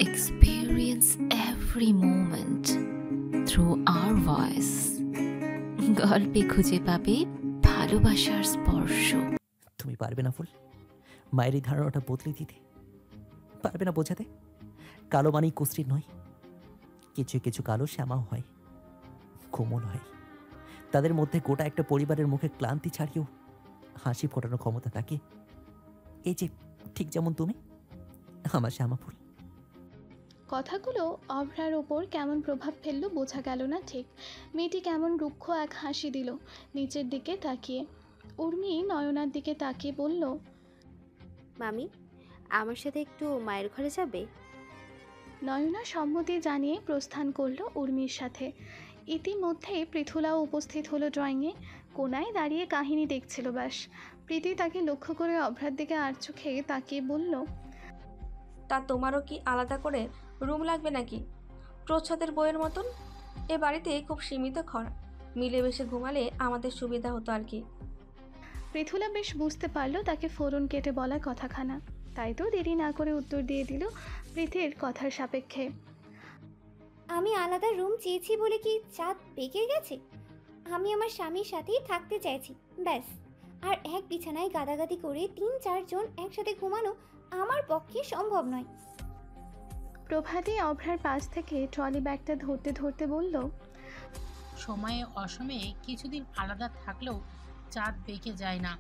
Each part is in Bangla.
experience every moment through our voice. গল্পে খুঁজে পাবে ভালোবাসার স্পর্শ। তুমি পারবে না ফুল মায়ের এই ধারণাটা বদলে দিতে? পারবে না বোঝাতে? কালো মানেই কুশ্রী নয়, কিছু কিছু কালো শ্যামাও হয়, কোমল হয়। তাদের মধ্যে গোটা একটা পরিবারের মুখে ক্লান্তি ছাড়িয়েও হাসি ফোটানোর ক্ষমতা থাকে। এই যে ঠিক যেমন তুমি, আমার শ্যামা ফুল। কথাগুলো অভ্রার ওপর কেমন প্রভাব ফেললো বোঝা গেল না ঠিক। মেয়েটি কেমন রুক্ষ এক হাসি দিল নিচের দিকে তাকিয়ে। উর্মি নয়নার দিকে তাকিয়ে বলল, মামি, আমার সাথে একটু মায়ের ঘরে যাবে? নয়না সম্মতি জানিয়ে প্রস্থান করলো উর্মির সাথে। ইতিমধ্যে পৃথুলাও উপস্থিত হলো ড্রয়িংয়ে। কোনায় দাঁড়িয়ে কাহিনী দেখছিল ব্যাস। প্রীতি তাকে লক্ষ্য করে অভ্রার দিকে আর চোখে তাকিয়ে বলল, তা তোমারও কি আলাদা করে রুম লাগবে নাকি? প্রচ্ছদের বইয়ের মতন? এ বাড়িতে খুব সীমিত ঘর, মিলেমিশে ঘুমালে আমাদের সুবিধা হতো আর কি। পৃথুলা বেশ বুঝতে পারলো তাকে ফোরন কেটে বলা কথাখানা, তাই তো দেরি না করে উত্তর দিয়ে দিল প্রীতির কথার সাপেক্ষে। আমি আলাদা রুম চেয়েছি বলে কি চাঁদ পেকে গেছে? আমি আমার স্বামীর সাথেই থাকতে চাইছি, ব্যাস। আর এক বিছানায় গাদাগাদি করে ৩-৪ জন একসাথে ঘুমানো আমার পক্ষে সম্ভব নয়। প্রভাতী অভ্রার পাশ থেকে ট্রলি ব্যাগটা ধরতে ধরতে বলল, সময়ে অসময়ে কিছুদিন আলাদা থাকলেও চাঁদ বেঁকে যায় না।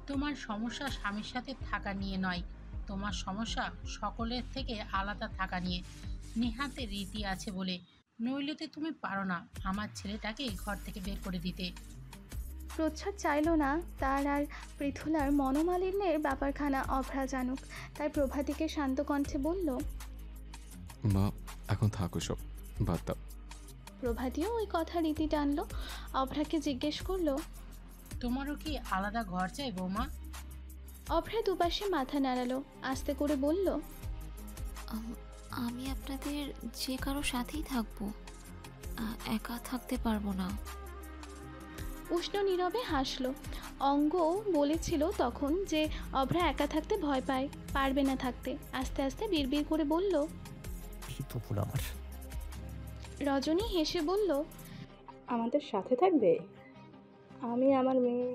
তোমার সমস্যা স্বামীর সাথে থাকা নিয়ে নয়, তোমার সমস্যা সকলের থেকে আলাদা থাকা নিয়ে। নেহাতে রীতি আছে বলে, নইলেতে তুমি পারো না আমার ছেলেটাকে ঘর থেকে বের করে দিতে। প্রচ্ছদ চাইল না তার আর পৃথুলার মনোমালিন্যের ব্যাপারখানা অভ্রা জানুক, তাই প্রভাতীকে শান্ত কণ্ঠে বলল, মা এখন থাকো, সব বাদ দাও। প্রভাতীও ওই কথা রীতি টানল। অভ্রাকে জিজ্ঞেস করলো, তোমারও কি আলাদা ঘর চাই বৌমা? অভ্রা দুপাশে মাথা নাড়ালো, আস্তে করে বলল, আমি আপনাদের যে কারো সাথেই থাকবো, একা থাকতে পারবো না। উষ্ণ নীরবে হাসলো। অঙ্গ বলেছিল তখন যে অভ্রা একা থাকতে ভয় পায়, পারবে না থাকতে। আস্তে আস্তে বিড়বিড় করে বলল, ভীতু ফুল আমার। রজনী হেসে বলল, আমাদের সাথে থাকবে? আমি, আমার মেয়ে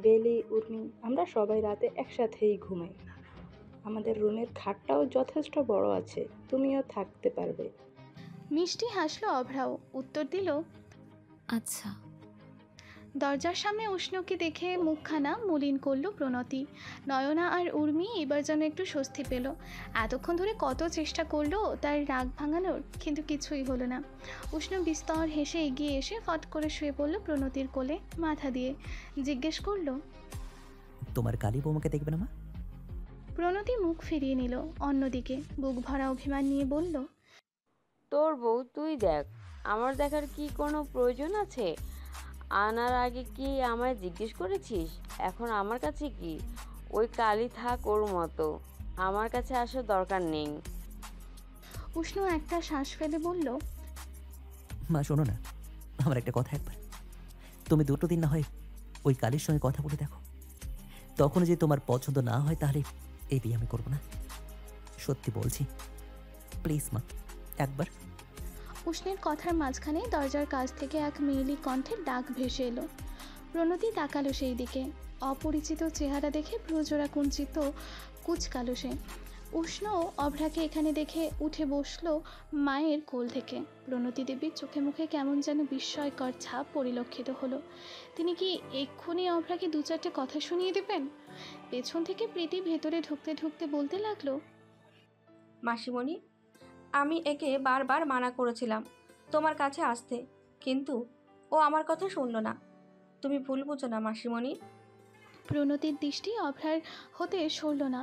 বেলি, উর্মি, আমরা সবাই রাতে একসাথেই ঘুমাই। আমাদের রুমের খাটটাও যথেষ্ট বড় আছে, তুমিও থাকতে পারবে। মিষ্টি হাসলো অভ্রাও, উত্তর দিল, আচ্ছা। দরজার সামনে উষ্ণকে দেখে মুখখানা মলিন করল প্রণতি। নয়না আর উর্মি এবার যেন একটু স্বস্তি পেল। এতক্ষণ ধরে কত চেষ্টা করলো তার রাগ ভাঙানোর, কিন্তু কিছুই হলো না। উষ্ণ বিস্তর হেসে এগিয়ে এসে ফট করে শুয়ে পড়ল প্রণতির কোলে মাথা দিয়ে। জিজ্ঞেস করলো, তোমার কালী বৌমাকে দেখবে না মা? প্রণতি মুখ ফিরিয়ে নিল অন্যদিকে, বুক ভরা অভিমান নিয়ে বলল, তোর বউ তুই দেখ, আমার দেখার কি কোনো প্রয়োজন আছে? আনার আগে কি আমায় জিজ্ঞেস করেছিস? এখন আমার কাছে কি? ওই কালি থাক ওর মতো, আমার কাছে আসার দরকার নেই। উষ্ণ একটা শ্বাস ফেলে বলল, মা শোনো না, আমার একটা কথা। একবার তুমি 2 দিন না হয় ওই কালীর সঙ্গে কথা বলে দেখো। তখন যে তোমার পছন্দ না হয় তাহলে এই বিয়ে আমি করবো না। সত্যি বলছি, প্লিজ মা, একবার। উষ্ণের কথার মাঝখানে দরজার কাছ থেকে এক মেয়েলি কণ্ঠের ডাক ভেসে এলো। প্রণতি তাকালো সেই দিকে। অপরিচিত চেহারা দেখে ভ্রুজোড়া কুঞ্চিত কুচকালো সে। উষ্ণ অভ্রাকে এখানে দেখে উঠে বসলো মায়ের কোল থেকে। প্রণতি দেবীর চোখে মুখে কেমন যেন বিস্ময়কর ছাপ পরিলক্ষিত হলো। তিনি কি এক্ষুনি অভ্রাকে 2-4টে কথা শুনিয়ে দেবেন? পেছন থেকে প্রীতি ভেতরে ঢুকতে ঢুকতে বলতে লাগলো, মাসিমণি, আমি একে বারবার মানা করেছিলাম তোমার কাছে আসতে, কিন্তু ও আমার কথা শুনল না। তুমি ভুল বুঝো না মাসিমণি। প্রণতির দৃষ্টি অভ্রার হতে সরল না।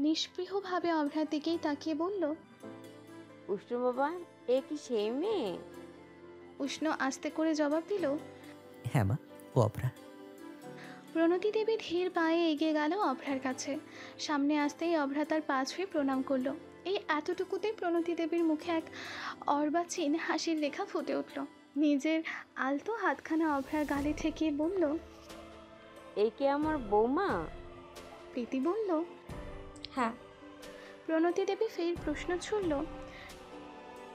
নিষ্পৃহভাবে অভ্রার দিকেই তাকিয়ে বলল, উষ্ণ বাবা, এ কি সেই মেয়ে? উষ্ণ আস্তে করে জবাব দিল, হ্যাঁ মা, ও অপরা। প্রণতি দেবী ধীর পায়ে এগিয়ে গেল অভ্রার কাছে। সামনে আসতেই অভ্রা তার পা ছুঁয়ে প্রণাম করলো। এই এতটুকুতে প্রণতি দেবীর মুখে এক অর্বাচীন হাসির রেখা ফুটে উঠল। নিজের আলতো হাতখানা অভ্রার গালে ঠেকিয়ে বলল, এই কি আমার বৌমা? প্রীতি বলল, হ্যাঁ। প্রণতি দেবী ফের প্রশ্ন ছুড়ল,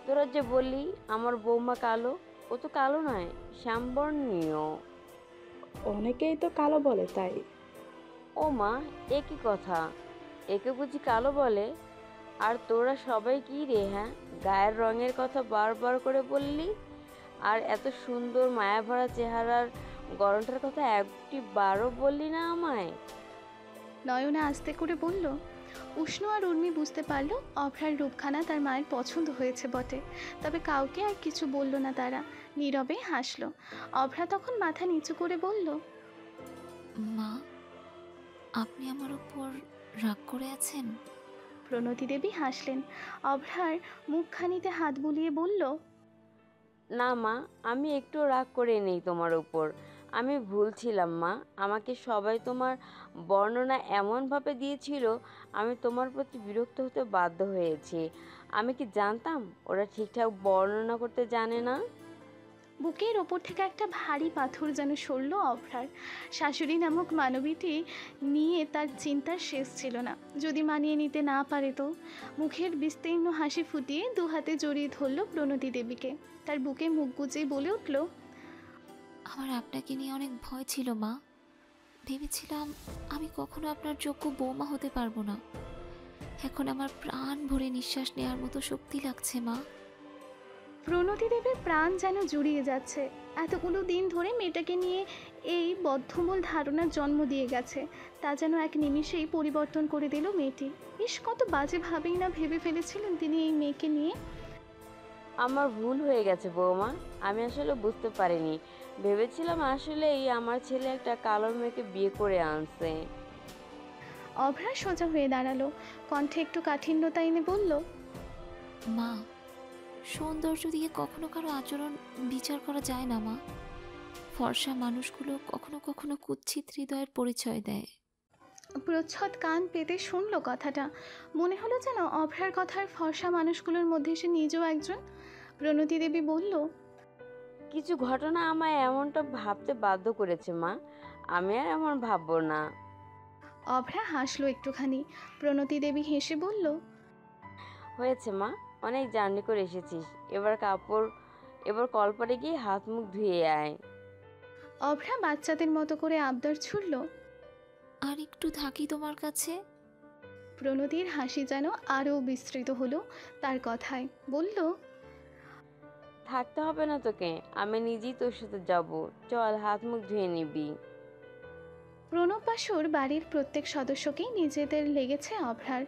তোরা যে বললি আমার বৌমা কালো, ও তো কালো নয়, শ্যামবর্ণীয়। অনেকেই তো কালো বলে, তাই। ও মা, এ কি কথা? একে বুঝি কালো বলে? আর তোরা সবাই কি রে, হ্যাঁ, গায়ের রঙের কথা বারবার করে বললি, আর এত সুন্দর মায়াভরা চেহারার গড়নটার কথা একটি বারও বললি না আমায়। নয়না আস্তে করে বলল। উষ্ণ আর উর্মি বুঝতে পারল অভ্রার রূপখানা তার মায়ের পছন্দ হয়েছে বটে, তবে কাউকে আর কিছু বলল না তারা, নীরবে হাসল। অভ্রা তখন মাথা নিচু করে বলল, মা, আপনি আমার উপর রাগ করে আছেন? প্রণতি দেবী হাসলেন। অভ্রার মুখখানিতে হাত বুলিয়ে বলল, না মা, আমি একটু রাগ করে নেই তোমার উপর। আমি ভুল ছিলাম মা, আমাকে সবাই তোমার বর্ণনা এমনভাবে দিয়েছিল, আমি তোমার প্রতি বিরক্ত হতে বাধ্য হয়েছি। আমি কি জানতাম ওরা ঠিকঠাক বর্ণনা করতে জানে না? বুকের ওপর থেকে একটা ভারী পাথর যেন সরল অভ্রার। শাশুড়ি নামক মানবীটি নিয়ে তার চিন্তার শেষ ছিল না। যদি মানিয়ে নিতে না পারে তো? মুখের বিস্তীর্ণ হাসি ফুটিয়ে দু হাতে জড়িয়ে ধরল প্রণতি দেবীকে। তার বুকে মুখ গুজে বলে উঠল, আমার আপনাকে নিয়ে অনেক ভয় ছিল মা। ভেবেছিলাম আমি কখনো আপনার যোগ্য বৌমা হতে পারবো না। এখন আমার প্রাণ ভরে নিঃশ্বাস নেওয়ার মতো শক্তি লাগছে মা। প্রণতি দেবীর প্রাণ যেন জুড়িয়ে যাচ্ছে। এতগুলো দিন ধরে মেয়েটাকে নিয়ে এই বদ্ধমূল ধারণার জন্ম দিয়ে গেছে, তা যেন এক নিমিষেই পরিবর্তন করে দিল মেয়েটি। ইস, কত বাজেভাবেই না ভেবে ফেলেছিলেন তিনি এই মেয়েকে নিয়ে। আমার ভুল হয়ে গেছে বৌমা, আমি আসলে বুঝতে পারিনি। ভেবেছিলাম আসলেই আমার ছেলে একটা কালো মেয়েকে বিয়ে করে আনছে। অভ্রা সোজা হয়ে দাঁড়ালো, কণ্ঠে একটু কাঠিন্যতা এনে বলল, মা, সৌন্দর্য দিয়ে কখনো কারো আচরণ বিচার করা যায় না মা। ফর্সা মানুষগুলো কখনো কখনো কুৎসিত হৃদয়ের পরিচয় দেয়। প্রচ্ছদ কান পেতে শুনল কথাটা। মনে হলো যেন অভ্রার কথার ফর্সা মানুষগুলোর মধ্যে সে নিজেও একজন। প্রণতি দেবী বলল, কিছু ঘটনা আমায় এমনটা ভাবতে বাধ্য করেছে মা, আমি আর এমন ভাববো না। অভ্রা হাসলো একটুখানি। প্রণতি দেবী হেসে বলল, হয়েছে মা, অনেক জার্নি করে এসেছিস, এবার কলপারে গিয়ে হাত মুখ ধুয়ে আয়। অভ্রা বাচ্চাদের মতো করে আবদার ছুড়ল। আর একটু থাকি তোমার কাছে। প্রণতির হাসি যেন আরও বিস্তৃত হলো তার কথায়। বলল, থাকতে হবে না তোকে, আমি নিজেই তোর সাথে যাব, চল হাত মুখ ধুয়ে নিবি। প্রণব বাসুর বাড়ির প্রত্যেক সদস্যকেই নিজেদের লেগেছে অভ্রার।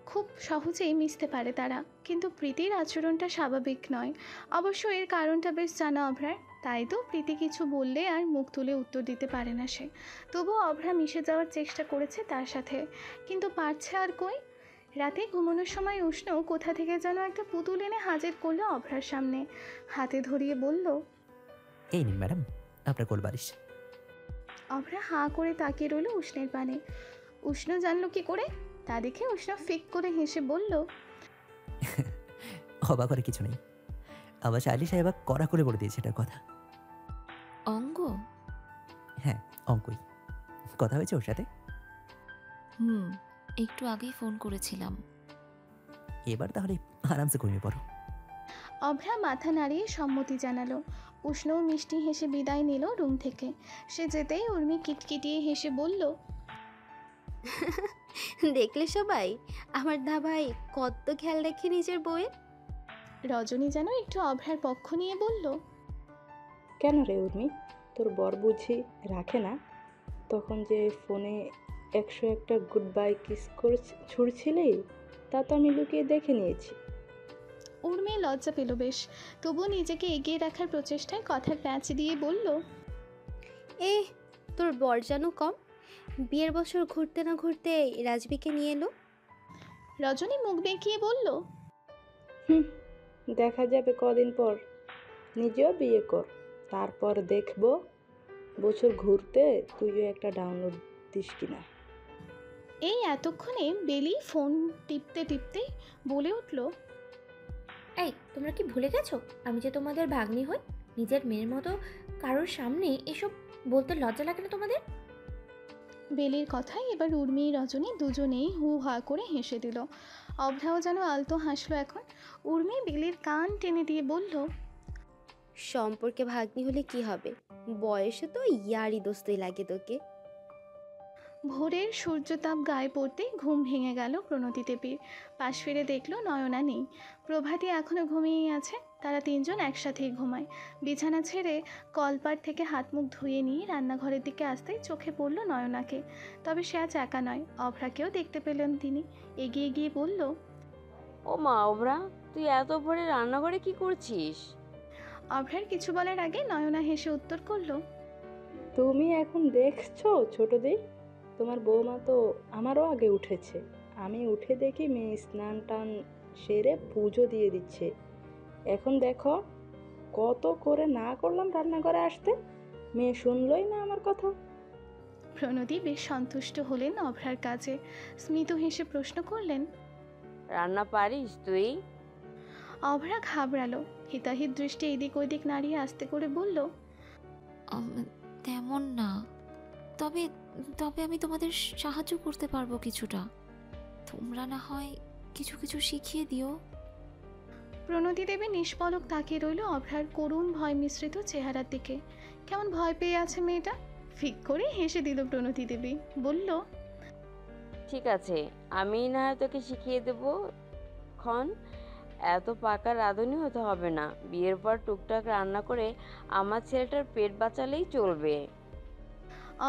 খুব সহজেই মিশতে পারে তারা, কিন্তু প্রীতির আচরণটা স্বাভাবিক নয়। অবশ্য এর কারণটা বেশ জানা অভ্রার, তাই তো প্রীতি কিছু বললে আর মুখ তুলে উত্তর দিতে পারে না সে। তবুও অভ্রা মিশে যাওয়ার চেষ্টা করেছে তার সাথে, কিন্তু পারছে আর কই। রাতে ঘুমানোর সময় উষ্ণ কোথা থেকে যেন একটা পুতুল এনে হাজির করলো অভ্রার সামনে। হাতে ধরিয়ে বলল, এই নিন ম্যাডাম আপনার কোলবালিশ। অভ্রা হাঁ করে তাকিয়ে রইল উষ্ণের পানে। উষ্ণ জানলো কি করে? তা দেখে উষ্ণ ফিক করে হেসে বলল, অবাক করে কিছু নেই, আমার শাইলি সাহেব কড়া করে বলে দিয়েছে এটার কথা। অঙ্গ? হ্যাঁ, অঙ্কই। কথা হয়েছে ওর সাথে? একটু আগেই ফোন করেছিলাম। এবার তাহলে আরামসে ঘুমিয়ে পড়ো। অভ্রা মাথা নাড়িয়ে সম্মতি জানালো। উষ্ণও মিষ্টি হেসে বিদায় নিল রুম থেকে। সে যেতেই উর্মি কিটকিটিয়ে হেসে বলল, দেখলে সবাই আমার দাভাই কত খেয়াল রেখে নিজের বউয়ের। রজনী যেন একটু অভ্রার পক্ষ নিয়ে বলল, কেন রে উর্মি, তোর বর বুঝি রাখে না? তখন যে ফোনে 101টা গুড বাই কিস করে ছুড়ছিলি, তা তো আমি লুকিয়ে দেখে নিয়েছি। উর্মি লজ্জা পেল বেশ, তবুও নিজেকে এগিয়ে রাখার প্রচেষ্টায় কথার প্যাঁচ দিয়ে বলল, তোর বর যেন কম, বিয়ের বছর ঘুরতে না ঘুরতে রাজবিকে নিয়ে এলো। রজনী মুখ বেঁকিয়ে বলল, দেখা যাবে কদিন পর, নিজেও বিয়ে কর, তারপর দেখবো বছর ঘুরতে তুইও একটা ডাউনলোড দিস কিনা। এই এতক্ষণে বেলি ফোন টিপতে টিপতে বলে উঠল, এই তোমরা কি ভুলে গেছো আমি যে তোমাদের ভাগ্নি হই? নিজের মেয়ের মতো কারোর সামনে এসব বলতে লজ্জা লাগে না তোমাদের? বেলির কথায় এবার উর্মি রজনী দুজনেই হু হা করে হেসে দিল। অভ্রাও যেন আলতো হাসলো এখন। উর্মি বেলির কান টেনে দিয়ে বলল, সম্পর্কে ভাগ্নি হলে কি হবে, বয়সে তো ইয়ারই দোস্তই লাগে তোকে। ভোরের সূর্যতাপ গায়ে পড়তেই ঘুম ভেঙে গেল প্রণতি দেবীর। পাশ ফিরে দেখলো নয়না নেই, প্রভাতী এখনও ঘুমিয়েই আছে। তারা তিনজন একসাথেই ঘুমায়। বিছানা ছেড়ে কলপার থেকে হাত মুখ ধুয়ে নিয়ে রান্নাঘরের দিকে আসতেই চোখে পড়ল নয়নাকে। তবে সে আজ একা নয়, অভ্রাকেও দেখতে পেলেন তিনি। এগিয়ে গিয়ে বলল, ও মা অভ্রা, তুই এত ভোরে রান্নাঘরে কি করছিস? অভ্রার কিছু বলার আগে নয়না হেসে উত্তর করলো, তুমি এখন দেখছো ছোটদি, তোমার বৌমা তো আমারও আগে উঠেছে। আমি উঠে দেখি মেয়ে স্নান টান সেরে পুজো দিয়ে দিচ্ছে। এখন দেখো কত করে না করলাম রান্নাঘরে আসতে, মেয়ে শুনলই না আমার কথা। প্রণতি বেশ সন্তুষ্ট হলেন অভ্রার কাজে। স্মিত হেসে প্রশ্ন করলেন, রান্না পারিস তুই? অভ্রা ঘাবড়ালো। হিতাহিত দৃষ্টি এদিক ওদিক নাড়িয়ে আস্তে করে বলল, তেমন না, তবে তবে আমি তোমাদের সাহায্য করতে পারবো কিছুটা। তোমরা না হয় কিছু কিছু শিখিয়ে দিও। প্রণতি দেবী নিষ্পলক তাকিয়ে রইল অভ্রার করুণ ভয় মিশ্রিত চেহারার দিকে। কেমন ভয় পেয়ে আছে মেয়েটা। ফিক করে হেসে দিল প্রণতি দেবী, বলল, ঠিক আছে, আমি না হয় তোকে শিখিয়ে দেবো ক্ষণ। এত পাকা রাঁধুনি হতে হবে না, বিয়ের পর টুকটাক রান্না করে আমার ছেলেটার পেট বাঁচালেই চলবে।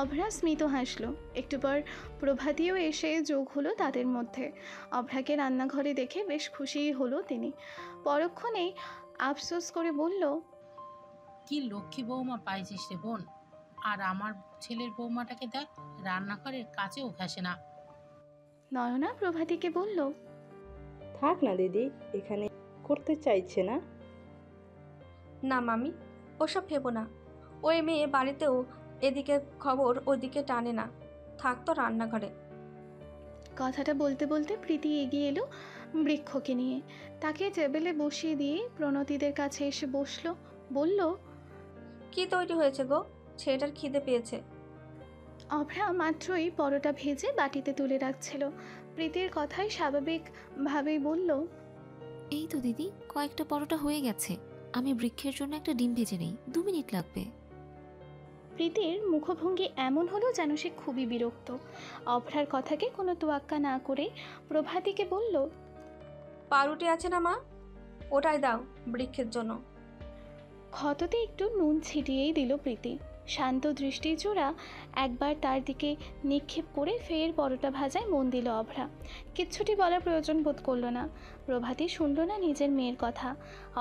অভ্রা স্মিত হাসলো। একটু পর প্রভাতীও এসে যোগ হলো তাদের মধ্যে। অভ্রাকে রান্নাঘরে দেখে বেশ খুশিই হলো তিনি। পরক্ষণেই আফসোস করে বলল, কি লক্ষ্মী বৌমা পাইছিস রে বোন। আর আমার ছেলের বৌমাটাকে দেখ, রান্নাঘরের কাছেও ঘেঁষে না। নয়না প্রভাতীকে বলল, থাক না দিদি, এখানে করতে চাইছে না। না মামি, ওসব ভেবো না। ওই মেয়ে বাড়িতেও এদিকে খবর ওদিকে টানে না, থাকতো রান্নাঘরে। কথাটা বলতে বলতে প্রীতি এগিয়ে এলো বৃক্ষকে নিয়ে। তাকে টেবিলে বসিয়ে দিয়ে প্রণতিদের কাছে এসে বসলো। বলল, কি তৈরি হয়েছে গো? ছেলেটার খিদে পেয়েছে। অভ্রা মাত্রই পরোটা ভেজে বাটিতে তুলে রাখছিল। প্রীতির কথায় স্বাভাবিকভাবেই বলল, এই তো দিদি, কয়েকটা পরোটা হয়ে গেছে। আমি বৃক্ষের জন্য একটা ডিম ভেজে নেই, 2 মিনিট লাগবে। প্রীতির মুখভঙ্গি এমন হলো যেন সে খুবই বিরক্ত। অভ্রার কথাকে কোনো তোয়াক্কা না করে প্রভাতীকে বলল, পাউরুটি আছে না মা, ওটাই দাও বৃক্ষের জন্য। ক্ষততে একটু নুন ছিটিয়েই দিল প্রীতি। শান্ত দৃষ্টিচোরা একবার তার দিকে নিক্ষেপ করে ফের পরোটা ভাজায় মন দিল অভ্রা। কিচ্ছুটি বলার প্রয়োজন বোধ করলো না। প্রভাতী শুনল না নিজের মেয়ের কথা।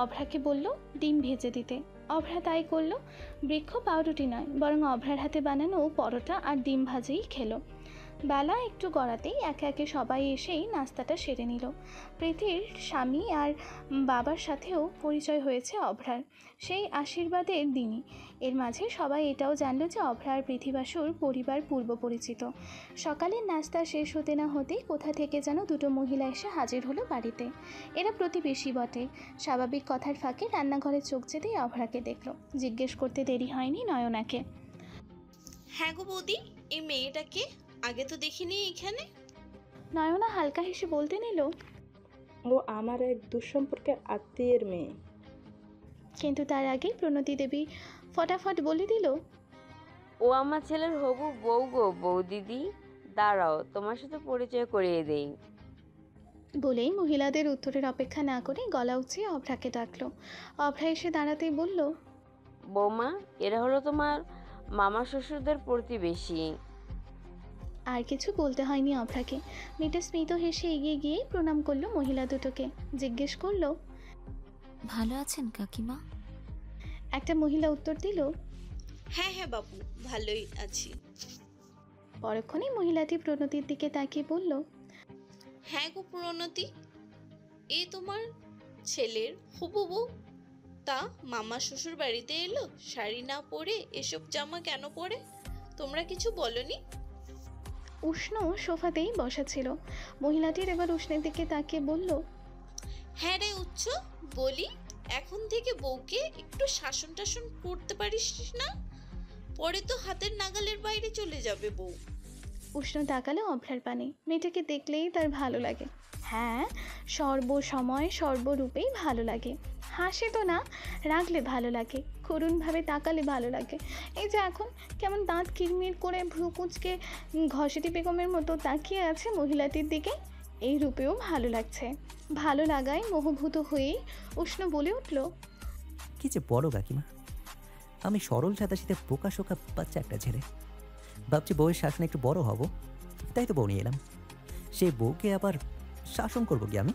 অভ্রাকে বলল ডিম ভেজে দিতে। অভ্রা তাই করলো। বৃক্ষ পাউরুটি নয়, বরং অভ্রার হাতে বানানো পরোটা আর ডিম ভাজেই খেলো। বেলা একটু গড়াতেই একে একে সবাই এসেই নাস্তাটা সেরে নিল। প্রীতির স্বামী আর বাবার সাথেও পরিচয় হয়েছে অভ্রার, সেই আশীর্বাদের দিনই। এর মাঝে সবাই এটাও জানলো যে অভ্রা আর পৃথিবাসুর পরিবার পূর্ব পরিচিত। সকালের নাস্তা শেষ হতে না হতেই কোথা থেকে যেন দুটো মহিলা এসে হাজির হলো বাড়িতে। এরা প্রতিবেশী বটে। স্বাভাবিক কথার ফাঁকে রান্নাঘরে চোখ যেতেই অভ্রাকে দেখলো। জিজ্ঞেস করতে দেরি হয়নি নয়নাকে। হ্যাঁ গো বৌদি, এই মেয়েটাকে আগে তো দেখিনি এখানে। নয়না হালকা হেসে বলতে নিল, ও আমার এক দুঃসম্পর্কের আত্মীয়ের মেয়ে। কিন্তু তার আগেই প্রণতি দেবী ফটাফট বলে দিল, ও আমার ছেলের হবু বউ গো বৌদিদি। দাঁড়াও, তোমার সাথে পরিচয় করিয়ে দেই। বলেই মহিলাদের উত্তরের অপেক্ষা না করে গলা উঁচিয়ে অভ্রাকে ডাকলো। অভ্রা এসে দাঁড়াতেই বলল, বৌমা, এরা হলো তোমার মামা শ্বশুরদের প্রতিবেশী। আর কিছু বলতে হয়নি অভ্রাকে। মেয়েটা স্মিত হেসে এগিয়ে গিয়ে প্রণাম করলো মহিলা দুটোকে। জিজ্ঞেস করলো, ভালো আছেন কাকিমা? একটা মহিলা উত্তর দিল, হ্যাঁ হ্যাঁ বাবু, ভালোই আছি। পরক্ষণেই মহিলাটি প্রণতির দিকে তাকিয়ে বলল, হ্যাঁ গো প্রণতি, এ তোমার ছেলের হবু বউ। তা মামা শ্বশুর বাড়িতে এলো, শাড়ি না পরে এসব জামা কেন পরে? তোমরা কিছু বলনি? উষ্ণ সোফাতেই বসা ছিল। মহিলাটির এবার উষ্ণের দিকে তাকিয়ে বলল, হ্যাঁ রে উচ্চ, বলি এখন থেকে বউকে একটু শাসন টাসন করতে পারিস না? পরে তো হাতের নাগালের বাইরে চলে যাবে বউ। উষ্ণ তাকালো অভ্রার পানে। মেয়েটাকে দেখলেই তার ভালো লাগে। হ্যাঁ, সর্বসময় সর্বরূপেই ভালো লাগে। হাসে তো না, রাগলে ভালো লাগে, করুণভাবে তাকালে ভালো লাগে। এই যে এখন কেমন দাঁত কিরমির করে ভ্রু কুঁচকে ঘসেটি বেগমের মতো তাকিয়ে আছে মহিলাটির দিকে, এই রূপেও ভালো লাগছে। ভালো লাগায় মোহভূত হয়েই উষ্ণ বলে উঠল, কি যে বলো কাকিমা, আমি সরল সাদাশীতে বোকা শোকা বাচ্চা একটা ছেলে। ভাবছি বউয়ের শাসন একটু বড় হব, তাই তো বউ নিয়ে এলাম। সেই বউকে আবার শাসন করবো কি আমি?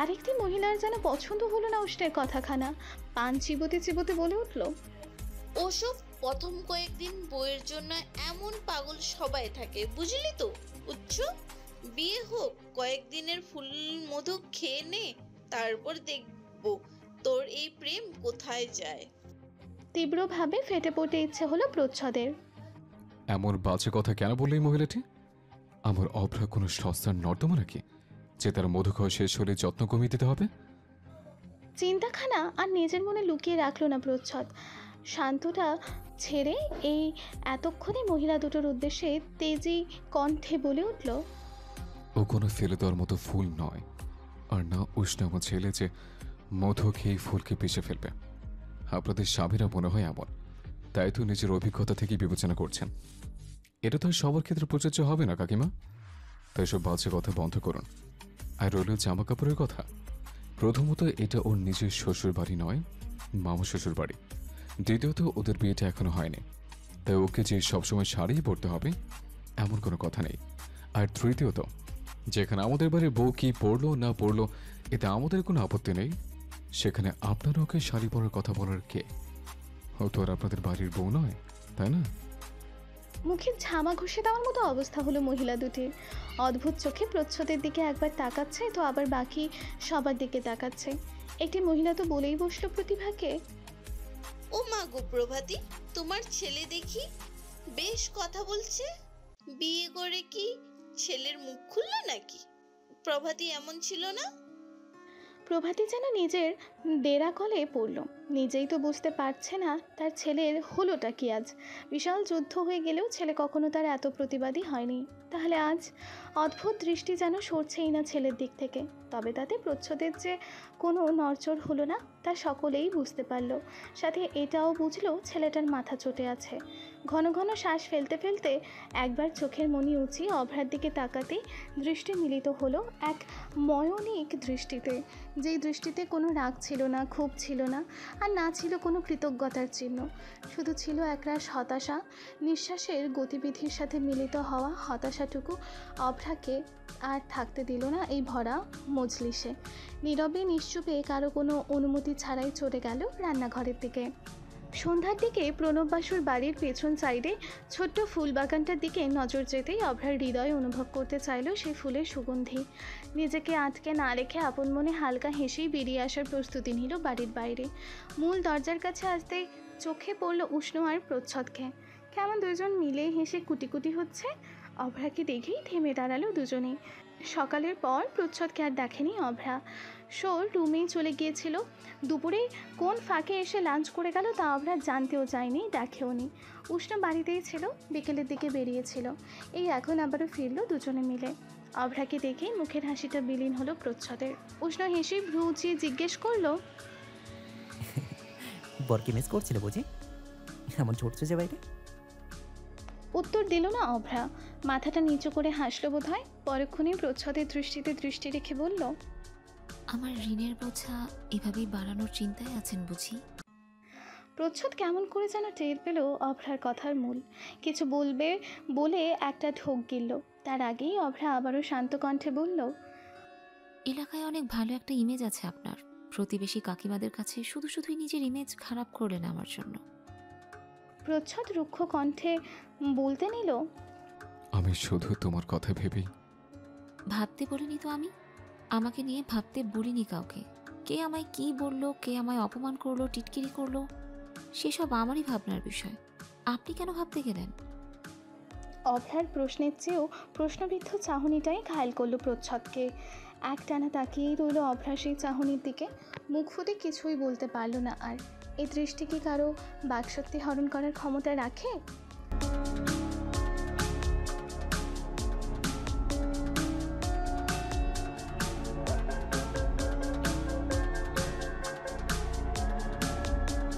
আরেকটি মহিলার যেন পছন্দ হলো না উষ্ণের কথাখানা। পান চিবোতে চিবোতে বলে উঠল, ওসব প্রথম কয়েকদিন বইয়ের জন্য এমন পাগল সবাই থাকে, বুঝলি তো? উচ্চ বিয়ে হোক, কয়েকদিনের ফুল মধু খেয়ে নে, তারপর দেখবো তোর এই প্রেম কোথায় যায়। তীব্রভাবে ফেটে পড়তে ইচ্ছে হলো প্রচ্ছদের। এমন বাজে কথা কেন বললে এই মহিলাটি? আমার অভ্রা কোনো সস্তার নর্দমা নাকি যে তার মধু খাওয়া শেষ হলে যত্ন কমিয়ে দিতে হবে? চিন্তাখানা আর নিজের মনে লুকিয়ে রাখলো না প্রচ্ছদ। শান্তটা ছেড়ে এই এতক্ষণে মহিলা দুটোর উদ্দেশ্যে তেজি কণ্ঠে বলে উঠল, ও কোনো ফেলে দেওয়ার মতো ফুল নয়, আর না উষ্ণ আমার ছেলে যে মধু খেয়ে ফুলকে পিষে ফেলবে। আপনাদের স্বামীরা মনে হয় এমন, তাই তো নিজের অভিজ্ঞতা থেকেই বিবেচনা করছেন। এটা তো আর সবার ক্ষেত্রে প্রযোজ্য হবে না কাকিমা। তাই সব বাজে কথা বন্ধ করুন। আর রইল জামা কাপড়ের কথা, প্রথমত এটা ওর নিজের শ্বশুর বাড়ি নয়, মামা শ্বশুর বাড়ি। দ্বিতীয়ত ওদের বিয়েটা এখনো হয়নি, তাই ওকে যে সবসময় শাড়িই পরতে হবে এমন কোনো কথা নেই। আর তৃতীয়ত, যেখানে আমাদের বাড়ির বউ কি পড়লো না পড়লো এতে আমাদের কোনো আপত্তি নেই, সেখানে আপনারা ওকে শাড়ি পরার কথা বলার কে? ও তো আর আপনাদের বাড়ির বউ নয়, তাই না? মুখে ঝামা ঘষে দেওয়ার মতো অবস্থা হলো মহিলা দুটির। অদ্ভুত চোখে প্রচ্ছদের দিকে একবার তাকাচ্ছে তো আবার বাকি সবার দিকে তাকাচ্ছে। একটি মহিলা তো বলেই বসলো প্রতিভাকে, ও মা গো প্রভাতী, তোমার ছেলে দেখি বেশ কথা বলছে। বিয়ে করে কি ছেলের মুখ খুললো নাকি? প্রভাতী এমন ছিল না। প্রভাতী যেন নিজের ডেরা কলে পড়ল। নিজেই তো বুঝতে পারছে না তার ছেলের হলোটা কি আজ। বিশাল যুদ্ধ হয়ে গেলেও ছেলে কখনো তার এত প্রতিবাদী হয়নি, তাহলে আজ অদ্ভুত দৃষ্টি যেন সরছেই না ছেলের দিক থেকে। তবে তাতে প্রচ্ছদের যে কোনো নড়চড় হলো না তা সকলেই বুঝতে পারল। সাথে এটাও বুঝলো ছেলেটার মাথা চটে আছে। ঘন ঘন শ্বাস ফেলতে ফেলতে একবার চোখের মনি উঁচিয়ে অভ্রার দিকে তাকাতেই দৃষ্টি মিলিত হলো এক ময়নিক দৃষ্টিতে, যেই দৃষ্টিতে কোনো রাগ ছিল না, ক্ষোভ ছিল না, আর না ছিল কোনো কৃতজ্ঞতার চিহ্ন। শুধু ছিল একরাশ হতাশা। নিঃশ্বাসের গতিবিধির সাথে মিলিত হওয়া হতাশাটুকু অভ্রাকে আর থাকতে দিল না এই ভরা মজলিসে। নীরবে নিশ্চুপে কারো কোনো অনুমতি ছাড়াই চলে গেল রান্নাঘরের দিকে। সন্ধ্যার দিকে প্রণব বাসুর বাড়ির পেছন সাইডে ছোট্ট ফুল বাগানটার দিকে নজর যেতেই অভ্রার হৃদয় অনুভব করতে চাইল সেই ফুলের সুগন্ধি। নিজেকে আটকে না রেখে আপন মনে হালকা হেসেই বেরিয়ে আসার প্রস্তুতি নিল বাড়ির বাইরে। মূল দরজার কাছে আসতেই চোখে পড়ল উষ্ণ আর প্রচ্ছদকে। কেমন দুজন মিলে হেসে কুটি হচ্ছে। অভ্রাকে দেখেই থেমে দাঁড়ালো দুজনেই। সকালের পর প্রচ্ছদকে আর দেখেনি অভ্রা। সোর রুমেই চলে গিয়েছিল। দুপুরে কোন ফাঁকে এসে লাঞ্চ করে গেল তা অভ্রা জানতেও চায়নি, দেখেও নি। উষ্ণ বাড়িতেই ছিল, বিকেলের দিকে বেরিয়েছিল। এই এখন আবারও ফিরল দুজনে মিলে। অভ্রাকে দেখেই মুখের হাসিটা বিলীন হলো প্রচ্ছদের। উষ্ণ হেসে ভ্রু উঁচিয়ে জিজ্ঞেস করলো, বরকে মিস করছিল বুঝি, এমন চড়ছে যে বাইরে? উত্তর দিল না অভ্রা। মাথাটা নিচু করে হাসলো বোধহয়। পরক্ষণেই প্রচ্ছদের দৃষ্টিতে দৃষ্টি রেখে বলল, আমার ঋণের বোঝা এভাবেই বাড়ানোর চিন্তায় আছেন বুঝি? প্রচ্ছদ কেমন করে যেন টের পেল অভ্রার কথার মূল। কিছু বলবে বলে একটা ঢোক গিলল। তার আগেই অভ্রা আবারও শান্ত কণ্ঠে বলল, এলাকায় অনেক ভালো একটা ইমেজ আছে আপনার। প্রতিবেশী কাকিমাদের কাছে শুধুই নিজের ইমেজ খারাপ করলেন আমার জন্য। প্রচ্ছদ রুক্ষ কণ্ঠে বলতে নিল, আমি শুধু তোমার কথা ভেবেই। ভাবতে বলিনি তো আমি, আমাকে নিয়ে ভাবতে বলিনি কাউকে। কে আমায় কি বলল, কে আমায় অপমান করলো, টিটকিরি করলো, সেসব আমারই ভাবনার বিষয়। আপনি কেন ভাবতে গেলেন? অভ্রার প্রশ্নের চেয়েও প্রশ্নবিদ্ধ চাহনিটাই ঘায়েল করল প্রচ্ছদকে। একটানা তাকিয়েই রইল অভ্রা সেই চাহনির দিকে। মুখ ফুটে কিছুই বলতে পারল না আর। এই দৃষ্টি কি কারো বাকশক্তি হরণ করার ক্ষমতা রাখে?